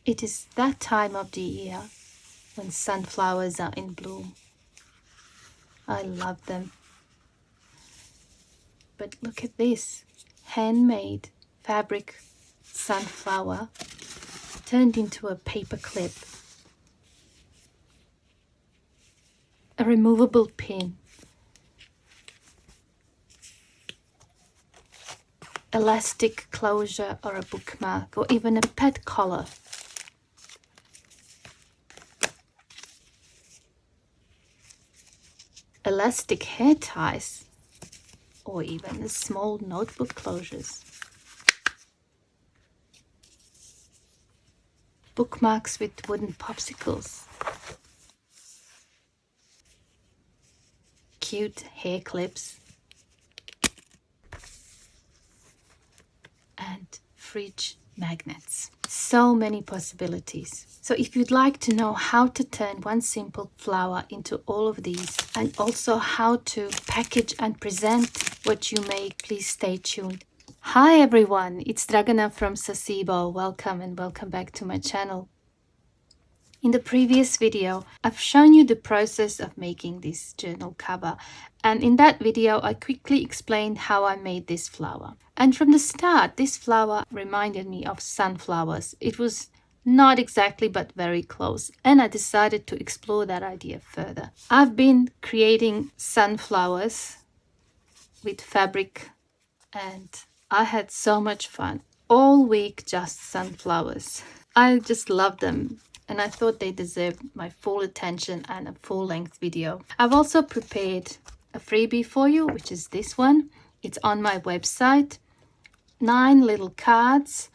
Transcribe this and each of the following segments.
It is that time of the year when sunflowers are in bloom. I love them. But look at this, handmade fabric sunflower turned into a paper clip. A removable pin. Elastic closure or a bookmark or even a pet collar. Elastic hair ties or even the small notebook closures. Bookmarks with wooden popsicles. Cute hair clips. And fridge magnets. So many possibilities. So if you'd like to know how to turn one simple flower into all of these and also how to package and present what you make, please stay tuned. Hi everyone, it's Dragana from Saacibo. Welcome and welcome back to my channel. In the previous video, I've shown you the process of making this journal cover, and in that video I quickly explained how I made this flower. And from the start, this flower reminded me of sunflowers. It was not exactly, but very close, and I decided to explore that idea further. I've been creating sunflowers with fabric and I had so much fun. All week, just sunflowers. I just love them. And I thought they deserved my full attention and a full-length video. I've also prepared a freebie for you, which is this one. It's on my website. 9 little cards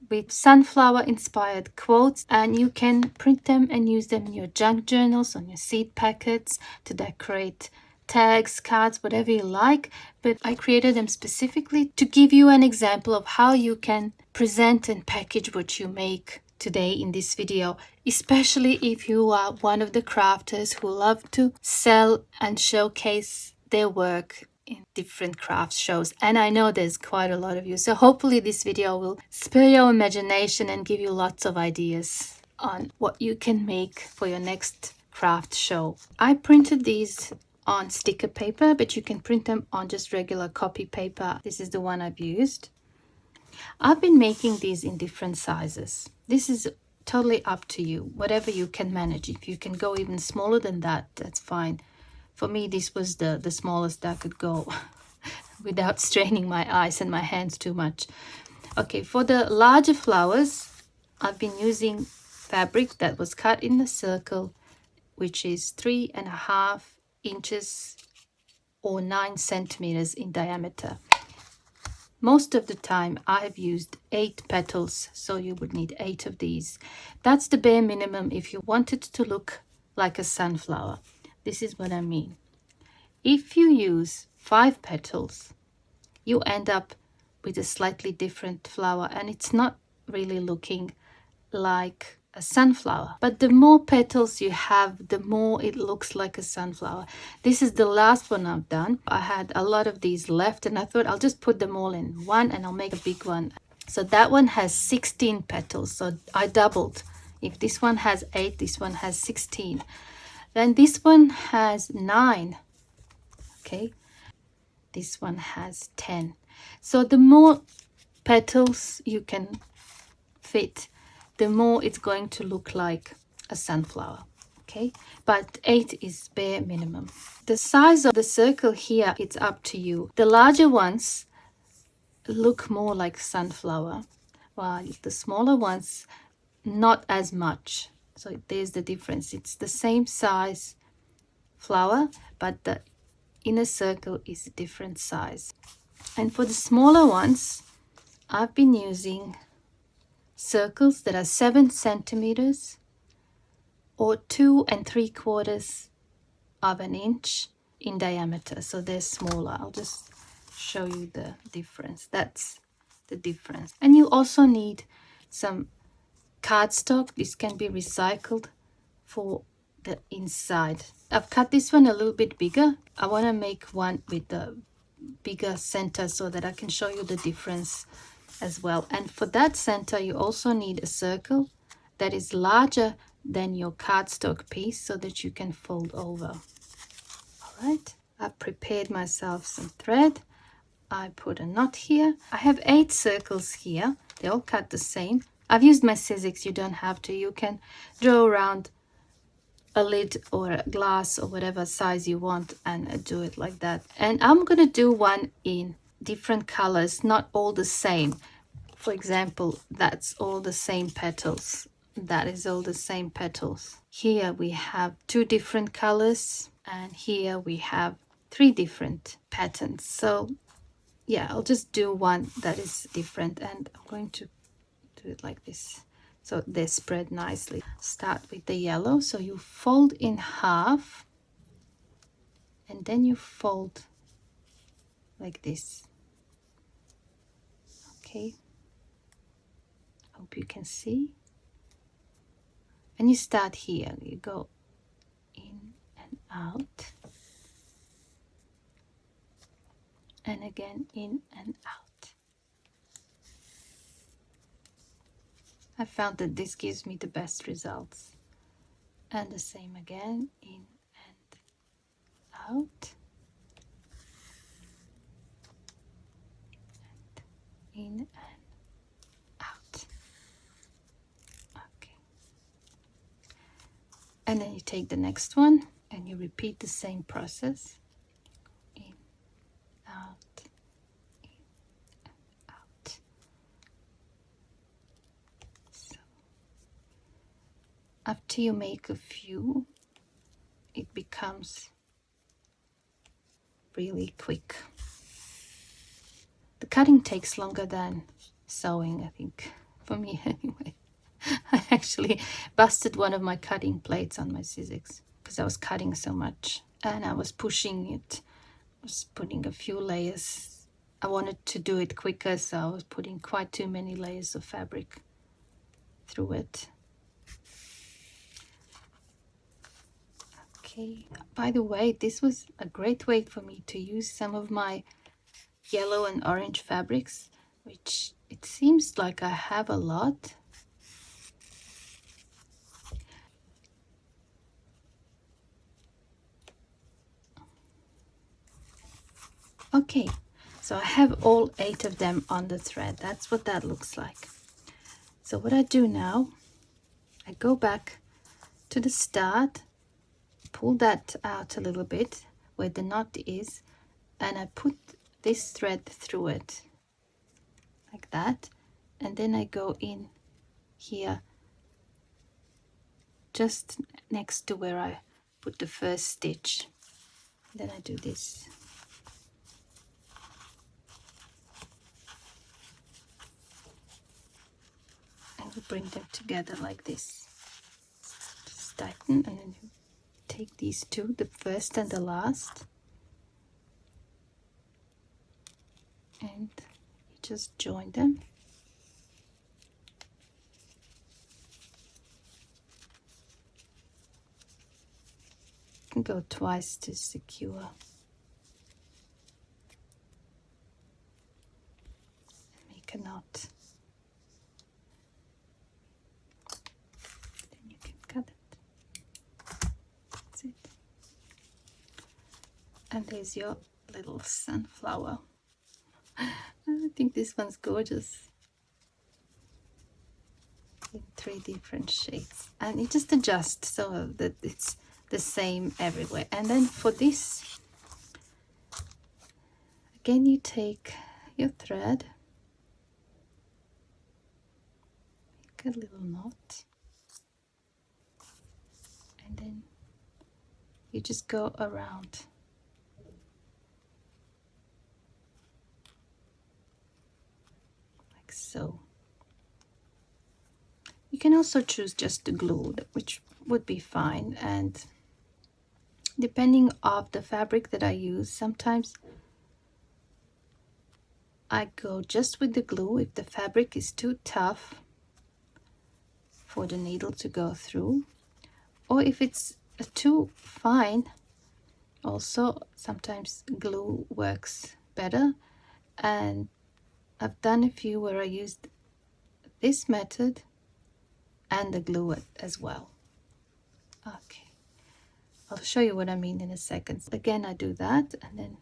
with sunflower-inspired quotes, and you can print them and use them in your junk journals, on your seed packets, to decorate tags, cards, whatever you like. But I created them specifically to give you an example of how you can present and package what you make today in this video, especially if you are one of the crafters who love to sell and showcase their work in different craft shows. And I know there's quite a lot of you, so hopefully this video will spur your imagination and give you lots of ideas on what you can make for your next craft show. I printed these on sticker paper, but you can print them on just regular copy paper. This is the one I've used. I've been making these in different sizes. This is totally up to you, whatever you can manage. If you can go even smaller than that, that's fine. For me, this was the smallest I could go without straining my eyes and my hands too much. Okay, for the larger flowers, I've been using fabric that was cut in a circle, which is 3.5 inches or 9 centimeters in diameter. Most of the time I've used 8 petals, so you would need 8 of these. That's the bare minimum if you want it to look like a sunflower. This is what I mean. If you use 5 petals, you end up with a slightly different flower, and it's not really looking like a sunflower. But the more petals you have, the more it looks like a sunflower. This is the last one I've done. I had a lot of these left and I thought I'll just put them all in one and I'll make a big one. So that one has 16 petals, so I doubled. If this one has 8, this one has 16. Then this one has 9. Okay, this one has 10. So the more petals you can fit, the more it's going to look like a sunflower. Okay, but 8 is bare minimum. The size of the circle here, it's up to you. The larger ones look more like sunflower, while the smaller ones not as much. So there's the difference. It's the same size flower, but the inner circle is a different size. And for the smaller ones, I've been using circles that are 7 centimeters or 2 3/4 of an inch in diameter, so they're smaller. I'll just show you the difference. That's the difference. And you also need some cardstock. This can be recycled for the inside. I've cut this one a little bit bigger. I want to make one with the bigger center so that I can show you the difference as well. And for that center, you also need a circle that is larger than your cardstock piece so that you can fold over. All right, I've prepared myself some thread. I put a knot here. I have 8 circles here. They all cut the same. I've used my scissors. You don't have to. You can draw around a lid or a glass or whatever size you want and do it like that. And I'm going to do one in different colors, not all the same. For example, that's all the same petals. That is all the same petals. Here we have 2 different colors, and here we have 3 different patterns. So yeah, I'll just do one that is different, and I'm going to do it like this so they spread nicely. Start with the yellow, so you fold in half and then you fold like this. Okay, hope you can see. And you start here, you go in and out, and again in and out. I found that this gives me the best results. And the same again, in and out, and in and out. Okay. And then you take the next one and you repeat the same process. In, out, in, and out. So after you make a few, it becomes really quick. The cutting takes longer than sewing, I think, for me anyway. I actually busted one of my cutting plates on my scissors because I was cutting so much and I was pushing it. I was putting a few layers. I wanted to do it quicker, so I was putting quite too many layers of fabric through it. Okay, by the way, this was a great way for me to use some of my yellow and orange fabrics, which it seems like I have a lot. Okay, so I have all 8 of them on the thread. That's what that looks like. So what I do now, I go back to the start, pull that out a little bit where the knot is, and I put this thread through it like that, and then I go in here just next to where I put the first stitch. Then I do this. And you bring them together like this. Just tighten, and then you take these 2, the first and the last, and you just join them. You can go twice to secure. And make a knot. Then you can cut it. That's it. And there's your little sunflower. I think this one's gorgeous. In 3 different shades. And you just adjust so that it's the same everywhere. And then for this, again, you take your thread, make a little knot, and then you just go around. Like so. You can also choose just the glue, which would be fine, and depending on the fabric that I use, sometimes I go just with the glue if the fabric is too tough for the needle to go through, or if it's too fine, also sometimes glue works better. And I've done a few where I used this method and the glue as well. Okay, I'll show you what I mean in a second. Again, I do that and then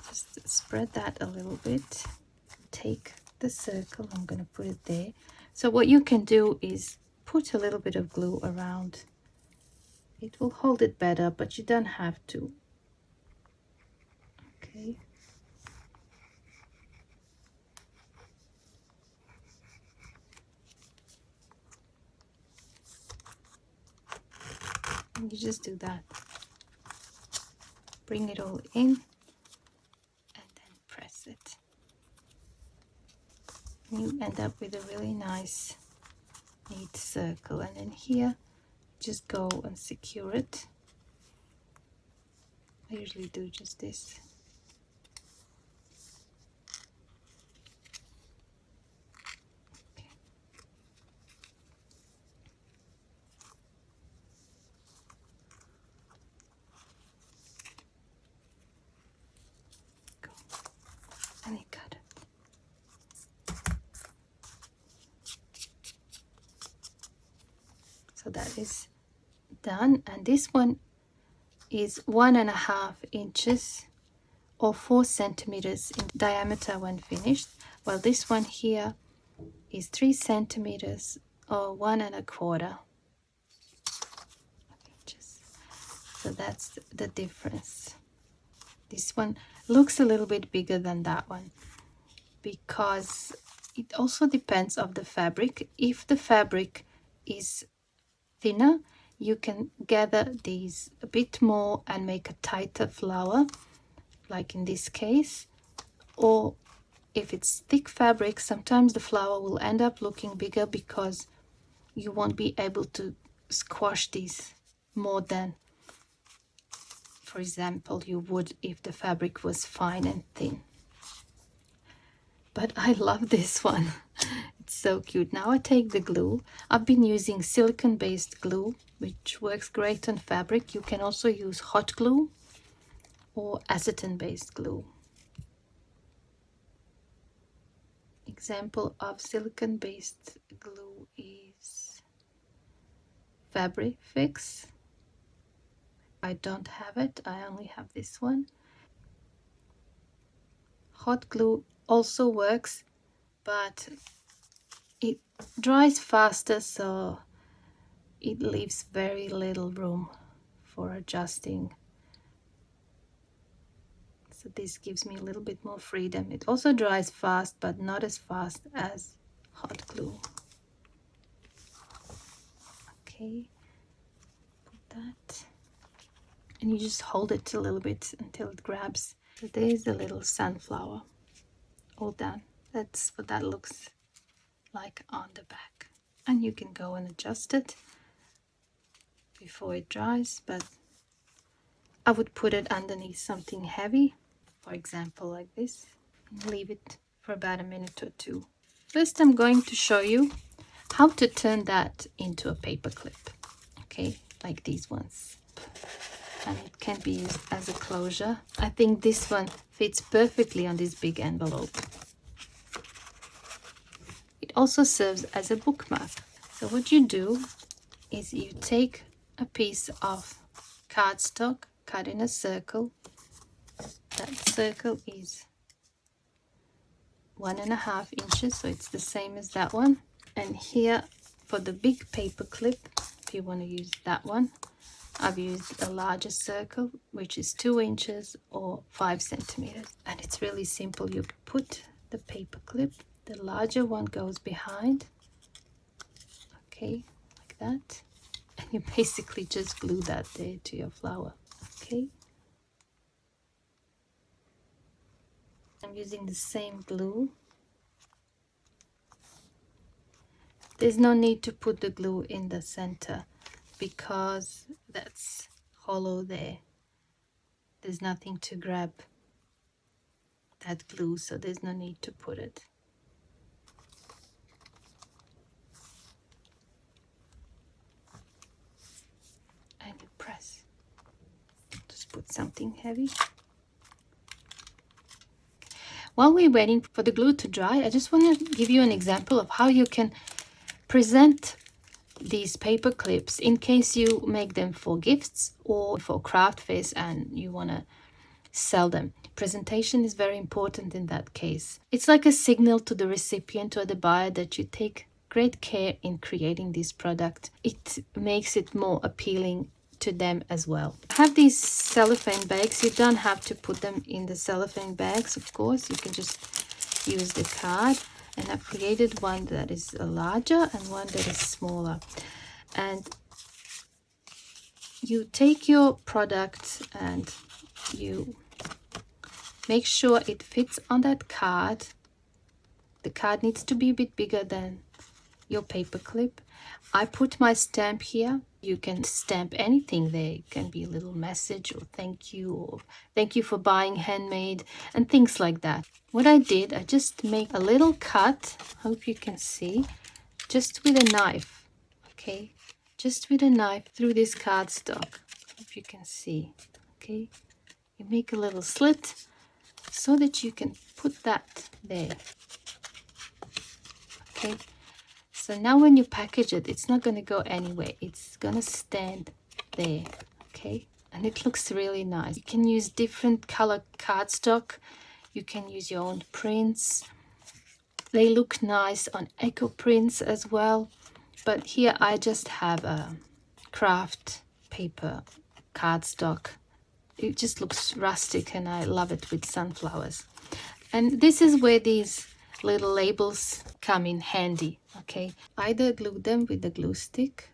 just spread that a little bit. Take the circle, I'm going to put it there. So what you can do is put a little bit of glue around. It will hold it better, but you don't have to. Okay. And you just do that. Bring it all in and then press it. You end up with a really nice, neat circle. And then here, just go and secure it. I usually do just this. Okay. Go. And you cut it. So that is done, and this one is 1.5 inches or 4 centimeters in diameter when finished, while this one here is 3 centimeters or 1.25 inches. So that's the difference. This one looks a little bit bigger than that one because it also depends on the fabric. If the fabric is thinner, you can gather these a bit more and make a tighter flower, like in this case. Or if it's thick fabric, sometimes the flower will end up looking bigger because you won't be able to squash these more than, for example, you would if the fabric was fine and thin. But I love this one. It's so cute. Now I take the glue. I've been using silicone based glue, which works great on fabric. You can also use hot glue or acetone based glue. Example of silicone based glue is Fabric Fix. I don't have it, I only have this one. Hot glue also works, but it dries faster, so it leaves very little room for adjusting. So this gives me a little bit more freedom. It also dries fast, but not as fast as hot glue. Okay, put that. And you just hold it a little bit until it grabs. So there's the little sunflower all done. That's what that looks like on the back. And you can go and adjust it before it dries, but I would put it underneath something heavy, for example like this, and leave it for about a minute or two. First I'm going to show you how to turn that into a paper clip, okay, like these ones. And it can be used as a closure. I think this one fits perfectly on this big envelope. It also serves as a bookmark. So what you do is you take a piece of cardstock, cut in a circle. That circle is 1.5 inches, so it's the same as that one. And here for the big paper clip, if you want to use that one, I've used a larger circle, which is 2 inches or 5 centimeters. And it's really simple. You put the paper clip, the larger one goes behind, okay, like that. And you basically just glue that there to your flower, okay. I'm using the same glue. There's no need to put the glue in the center because that's hollow there. There's nothing to grab that glue, so there's no need to put it. And you press. Just put something heavy. While we're waiting for the glue to dry, I just want to give you an example of how you can present these paper clips in case you make them for gifts or for craft fairs and you want to sell them. Presentation is very important in that case. It's like a signal to the recipient or the buyer that you take great care in creating this product. It makes it more appealing to them as well. I have these cellophane bags. You don't have to put them in the cellophane bags, of course. You can just use the card. And I've created one that is larger and one that is smaller. And you take your product and you make sure it fits on that card. The card needs to be a bit bigger than your paper clip. I put my stamp here. You can stamp anything there. It can be a little message or thank you for buying handmade and things like that. What I did, I just make a little cut, hope you can see, just with a knife, okay? Just with a knife through this cardstock, hope you can see, okay? You make a little slit so that you can put that there, okay? So now when you package it, it's not going to go anywhere. It's going to stand there, okay? And it looks really nice. You can use different color cardstock. You can use your own prints. They look nice on eco prints as well. But here I just have a craft paper cardstock. It just looks rustic and I love it with sunflowers. And this is where these little labels come in handy, okay? Either glue them with the glue stick,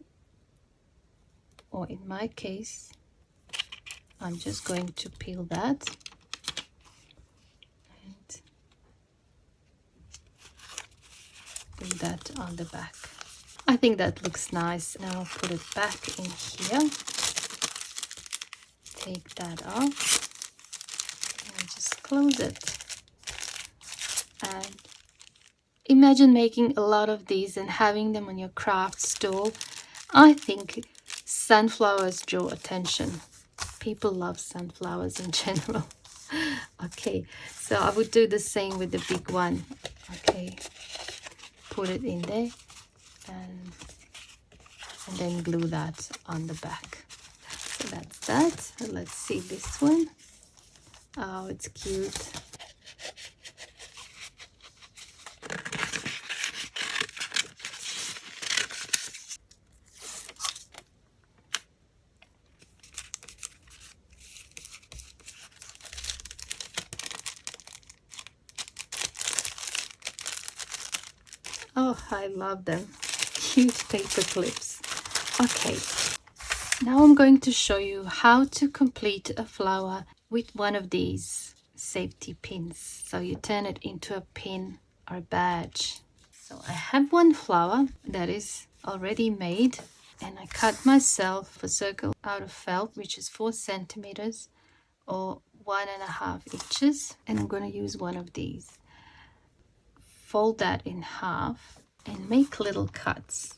or in my case, I'm just going to peel that and glue that on the back. I think that looks nice. Now I'll put it back in here. Take that off and just close it. And imagine making a lot of these and having them on your craft store. I think sunflowers draw attention. People love sunflowers in general. Okay, so I would do the same with the big one. Okay, put it in there and then glue that on the back. So that's that. Let's see this one. Oh, it's cute. Oh, I love them. Cute paper clips. Okay, now I'm going to show you how to complete a flower with one of these safety pins. So you turn it into a pin or a badge. So I have one flower that is already made and I cut myself a circle out of felt, which is 4 centimeters or 1.5 inches. And I'm going to use one of these. Fold that in half and make little cuts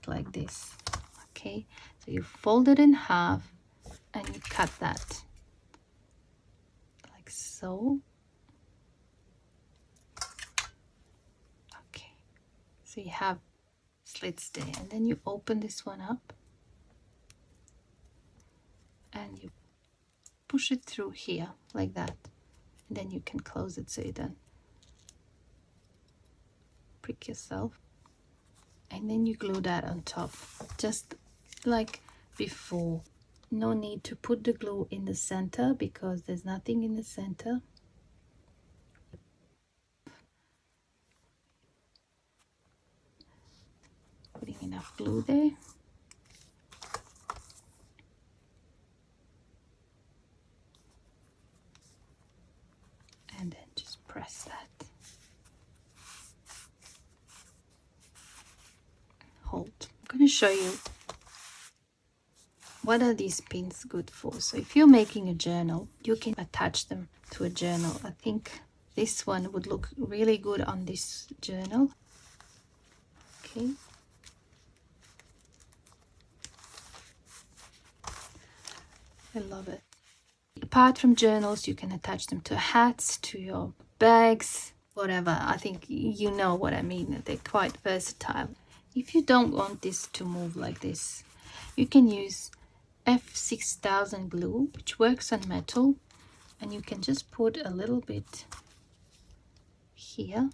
like this. Okay, so you fold it in half and you cut that like so. Okay, so you have slits there, and then you open this one up and you push it through here like that. And then you can close it so you don't prick yourself. And then you glue that on top, just like before. No need to put the glue in the center because there's nothing in the center. Putting enough glue there. And then just press that. Hold. I'm going to show you what are these pins good for. So if you're making a journal, you can attach them to a journal. I think this one would look really good on this journal. Okay. I love it. Apart from journals, you can attach them to hats, to your bags, whatever. I think you know what I mean. They're quite versatile. If you don't want this to move like this, you can use F6000 glue, which works on metal, and you can just put a little bit here,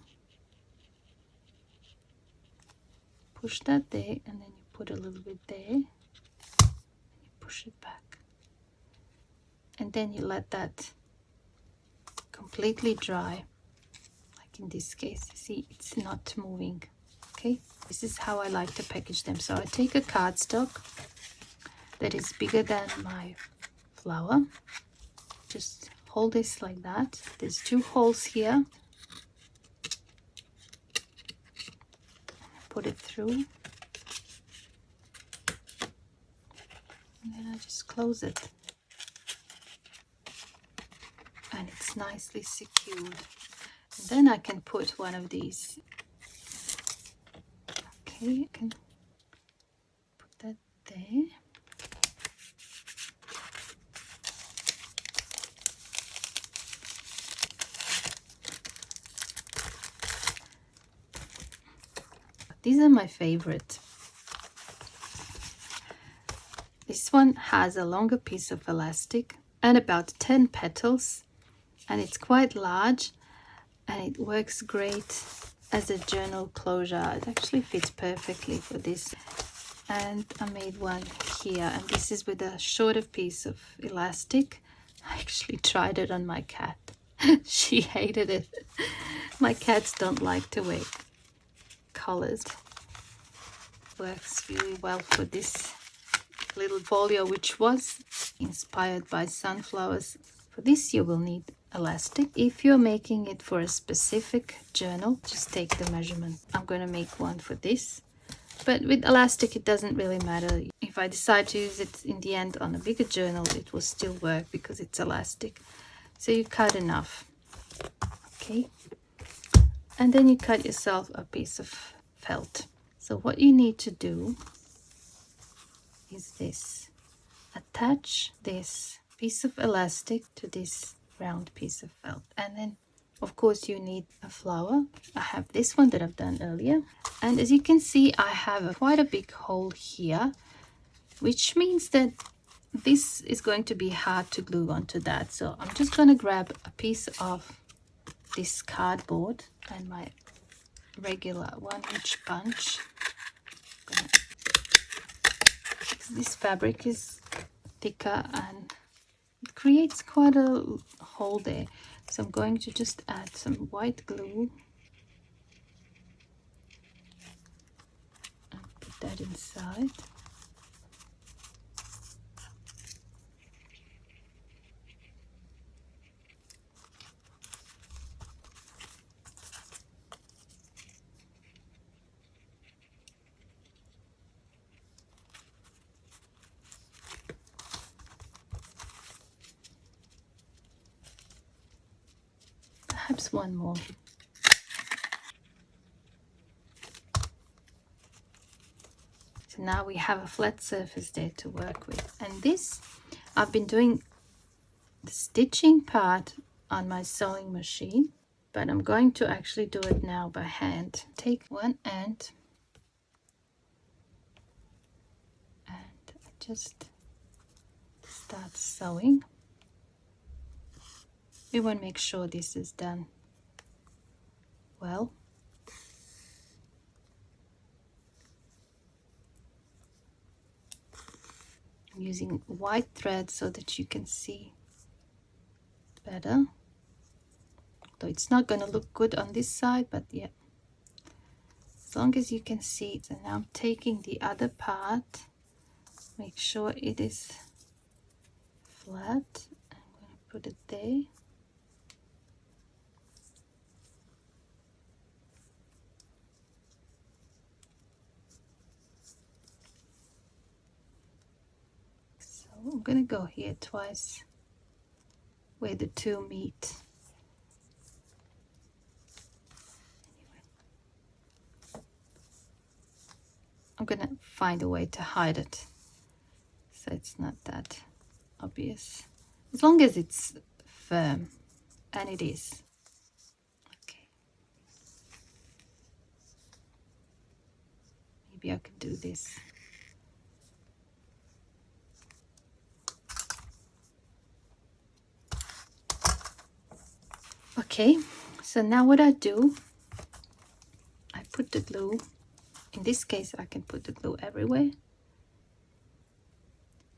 push that there, and then you put a little bit there, and you push it back, and then you let that completely dry. Like in this case, you see it's not moving. Okay, this is how I like to package them. So I take a cardstock that is bigger than my flower, just hold this like that. There's 2 holes here, put it through, and then I just close it, and it's nicely secured. And then I can put one of these. Okay, I can put that there. These are my favorite. This one has a longer piece of elastic and about 10 petals, and it's quite large, and it works great as a journal closure. It actually fits perfectly for this. And I made one here, and this is with a shorter piece of elastic. I actually tried it on my cat. She hated it. My cats don't like to wear colors. Works really well for this little folio, which was inspired by sunflowers. For this you will need elastic. If you're making it for a specific journal, just take the measurement. I'm going to make one for this, but with elastic it doesn't really matter. If I decide to use it in the end on a bigger journal, it will still work because it's elastic. So you cut enough, okay, and then you cut yourself a piece of felt. So what you need to do is this: attach this piece of elastic to this round piece of felt, and then of course you need a flower. I have this one that I've done earlier, and as you can see I have quite a big hole here, which means that this is going to be hard to glue onto that. So I'm just going to grab a piece of this cardboard and my regular 1-inch punch. This fabric is thicker and it creates quite a hole there, so I'm going to just add some white glue and put that inside. Perhaps one more. So now we have a flat surface there to work with. And this, I've been doing the stitching part on my sewing machine, but I'm going to actually do it now by hand. Take one end and just start sewing. We want to make sure this is done well. I'm using white thread so that you can see better. Though it's not going to look good on this side, but yeah, as long as you can see it. And now I'm taking the other part, make sure it is flat. I'm going to put it there. I'm going to go here twice where the two meet. I'm going to find a way to hide it so it's not that obvious, as long as it's firm, and it is. Okay, maybe I can do this. Okay, so now what I do, I put the glue. In this case, I can put the glue everywhere.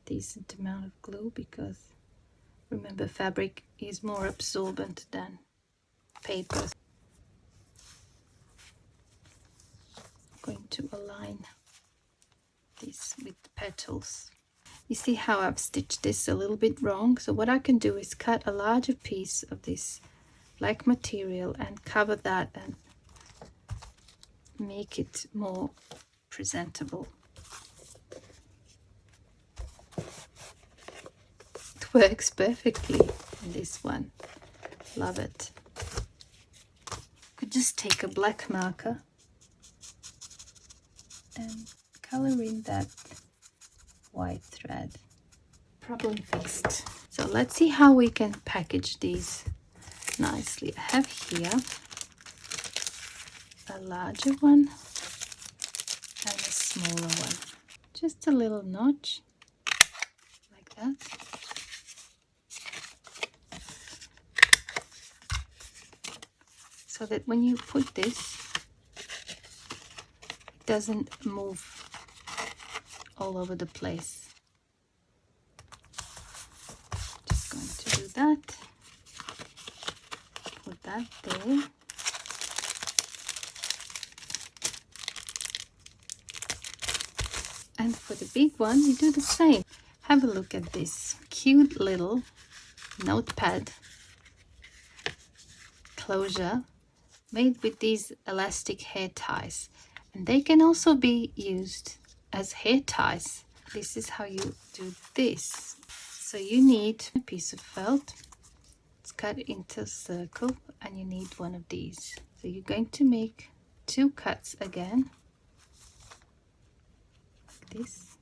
Decent amount of glue, because remember, fabric is more absorbent than paper. I'm going to align this with the petals. You see how I've stitched this a little bit wrong? So what I can do is cut a larger piece of this black material and cover that and make it more presentable. It works perfectly in this one. Love it. Could just take a black marker and color in that white thread. Problem fixed. So let's see how we can package these nicely. I have here a larger one and a smaller one. Just a little notch like that. So that when you put this, it doesn't move all over the place. Just going to do that. Put that there. And for the big one, you do the same. Have a look at this cute little notepad closure made with these elastic hair ties, and they can also be used as hair ties. This is how you do this. So you need a piece of felt. It's cut into a circle, and you need one of these. So you're going to make 2 cuts again, like this.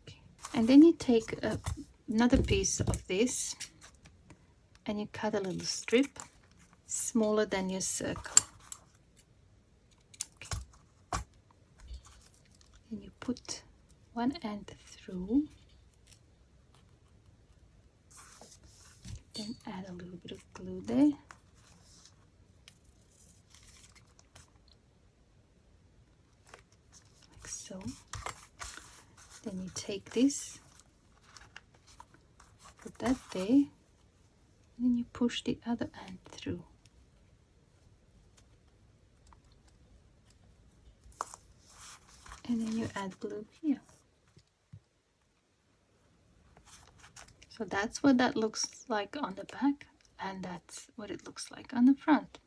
Okay. And then you take another piece of this and you cut a little strip smaller than your circle. Okay. And you put one end through, then add a little bit of glue there. Like so. Then you take this, put that there, and then you push the other end through. And then you add glue here. So that's what that looks like on the back, and that's what it looks like on the front.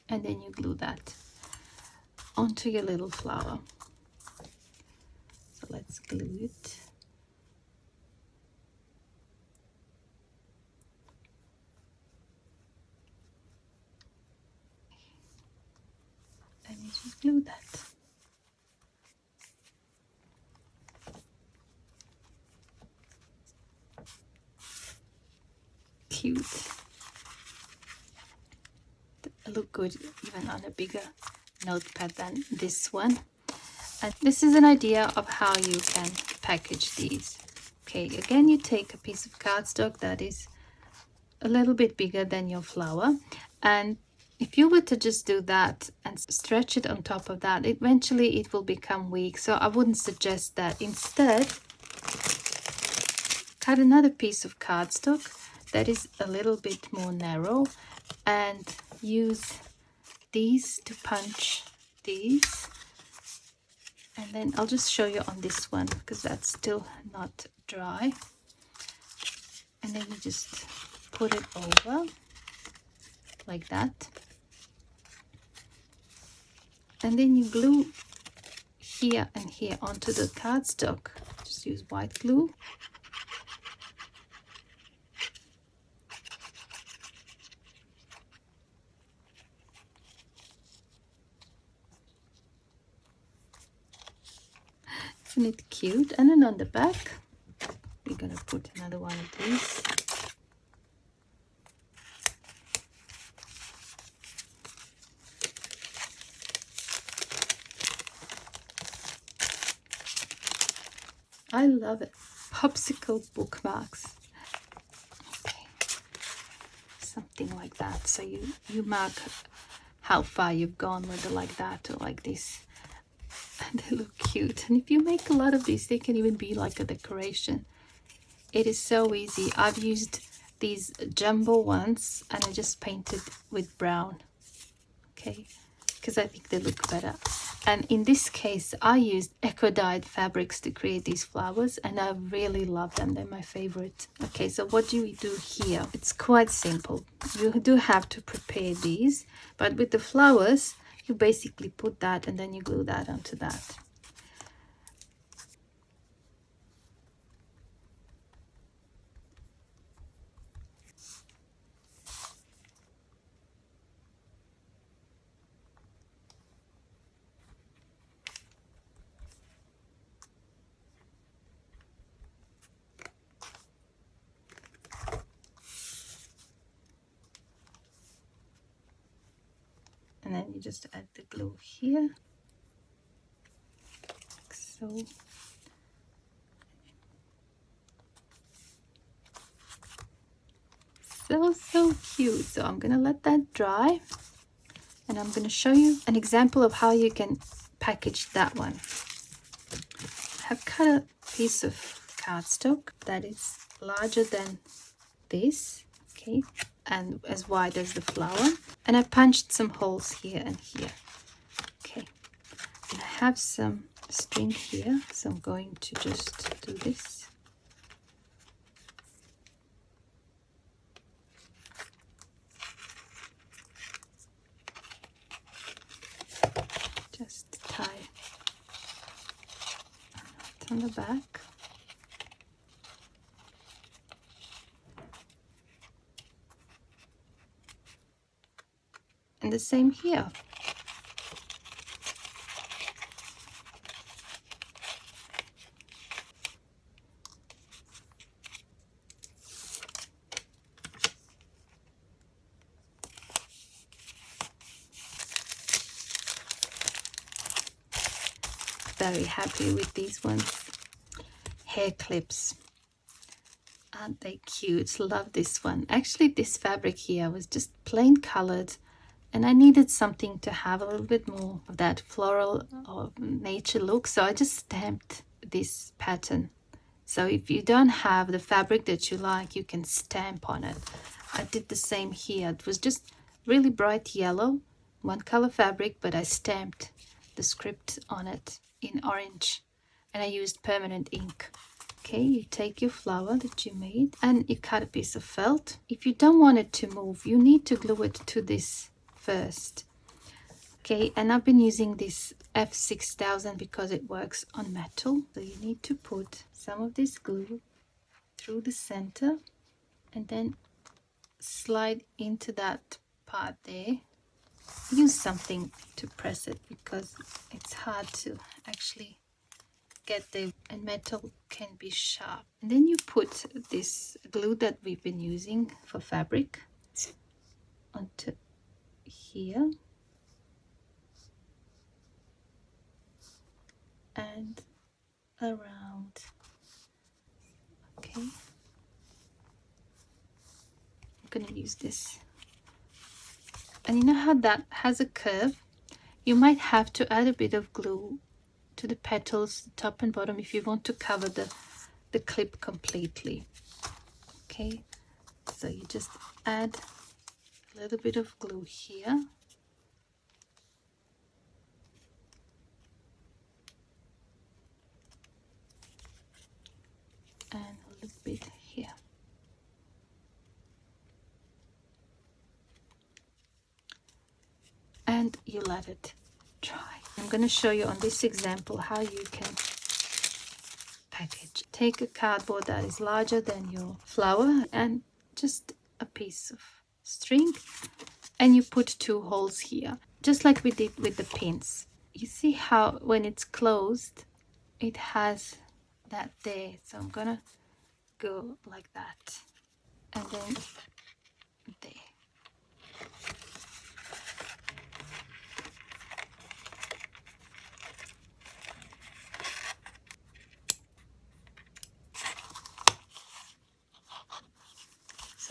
And then you glue that onto your little flower. So let's glue it. And you just glue that. Cute. They look good even on a bigger notepad than this one. And this is an idea of how you can package these. Okay, again, you take a piece of cardstock that is a little bit bigger than your flower, and if you were to just do that and stretch it on top of that, eventually it will become weak. So I wouldn't suggest that. Instead, cut another piece of cardstock that is a little bit more narrow and use these to punch these. And then I'll just show you on this one because that's still not dry. And then you just put it over like that. And then you glue here and here onto the cardstock. Just use white glue. Isn't it cute? And then on the back, we're gonna put another one of these. I love it. Popsickle Bookmarks. Okay. Something like that. So you mark how far you've gone, whether like that or like this. And they look cute. And if you make a lot of these, they can even be like a decoration. It is so easy. I've used these jumbo ones and I just painted with brown. Okay, because I think they look better. And in this case, I used eco-dyed fabrics to create these flowers, and I really love them. They're my favorite. Okay, so what do we do here? It's quite simple. You do have to prepare these, but with the flowers, you basically put that and then you glue that onto that. And then you just add the glue here, like so. So cute. So I'm gonna let that dry, and I'm gonna show you an example of how you can package that one. I've cut a piece of cardstock that is larger than this, okay, and as wide as the flower, and I punched some holes here and here. Okay, and I have some string here, so I'm going to just do this. Just tie it on the back. And the same here. Very happy with these ones. Hair clips. Aren't they cute? Love this one. Actually, this fabric here was just plain colored, and I needed something to have a little bit more of that floral or nature look, so I just stamped this pattern. So if you don't have the fabric that you like, you can stamp on it. I did the same here. It was just really bright yellow, one color fabric, but I stamped the script on it in orange, and I used permanent ink. Okay, you take your flower that you made and you cut a piece of felt. If you don't want it to move, you need to glue it to this first. Okay, and I've been using this F6000 because it works on metal. So you need to put some of this glue through the center and then slide into that part there. Use something to press it because it's hard to actually get there, and metal can be sharp. And then you put this glue that we've been using for fabric onto here and around. Okay, I'm gonna use this, and you know how that has a curve? You might have to add a bit of glue to the petals, top and bottom, if you want to cover the clip completely. Okay, so you just add a little bit of glue here, and a little bit here. And you let it dry. I'm going to show you on this example how you can package. Take a cardboard that is larger than your flower and just a piece of string, and you put 2 holes here, just like we did with the pins. You see how when it's closed, it has that there. So I'm gonna go like that, and then there.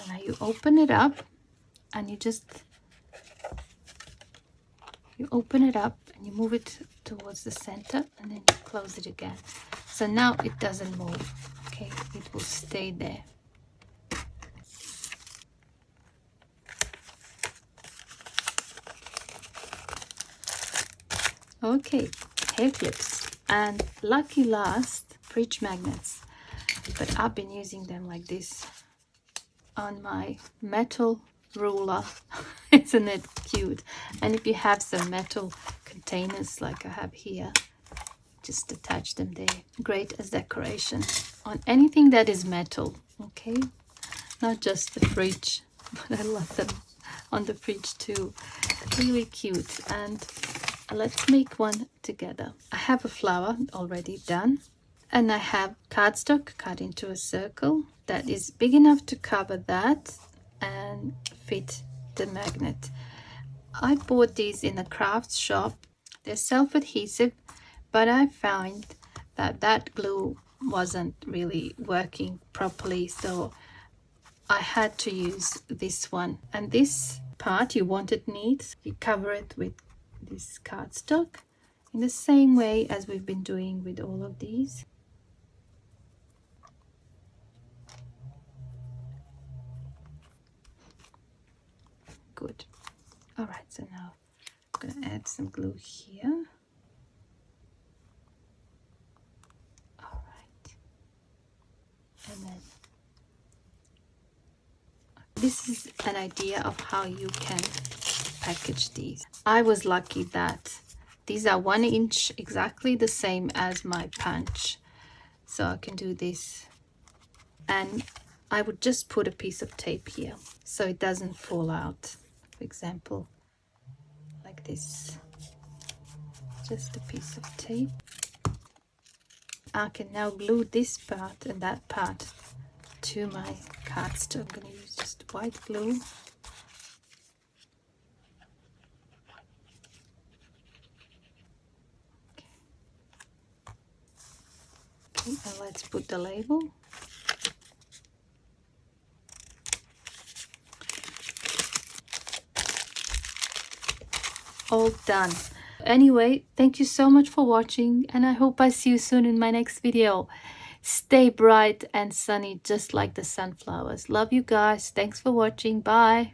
So now you open it up and you open it up and you move it towards the center and then you close it again. So now it doesn't move, okay? It will stay there. Okay, hair clips and lucky last, fridge magnets. But I've been using them like this on my metal ruler. Isn't it cute? And if you have some metal containers like I have here, just attach them there. Great as decoration on anything that is metal, okay? Not just the fridge, but I love them on the fridge too. Really cute. And let's make one together. I have a flower already done, and I have cardstock cut into a circle that is big enough to cover that and fit the magnet. I bought these in a craft shop. They're self-adhesive, but I found that glue wasn't really working properly, so I had to use this one. And this part you want it neat, you cover it with this cardstock in the same way as we've been doing with all of these. Good. All right, so now I'm gonna add some glue here. All right, and then this is an idea of how you can package these. I was lucky that these are 1 inch, exactly the same as my punch, so I can do this. And I would just put a piece of tape here so it doesn't fall out. For example, like this, just a piece of tape. I can now glue this part and that part to my cardstock. I'm going to use just white glue. Okay, and let's put the label. All done. Anyway, thank you so much for watching, and I hope I see you soon in my next video. Stay bright and sunny just like the sunflowers. Love you guys. Thanks for watching. Bye.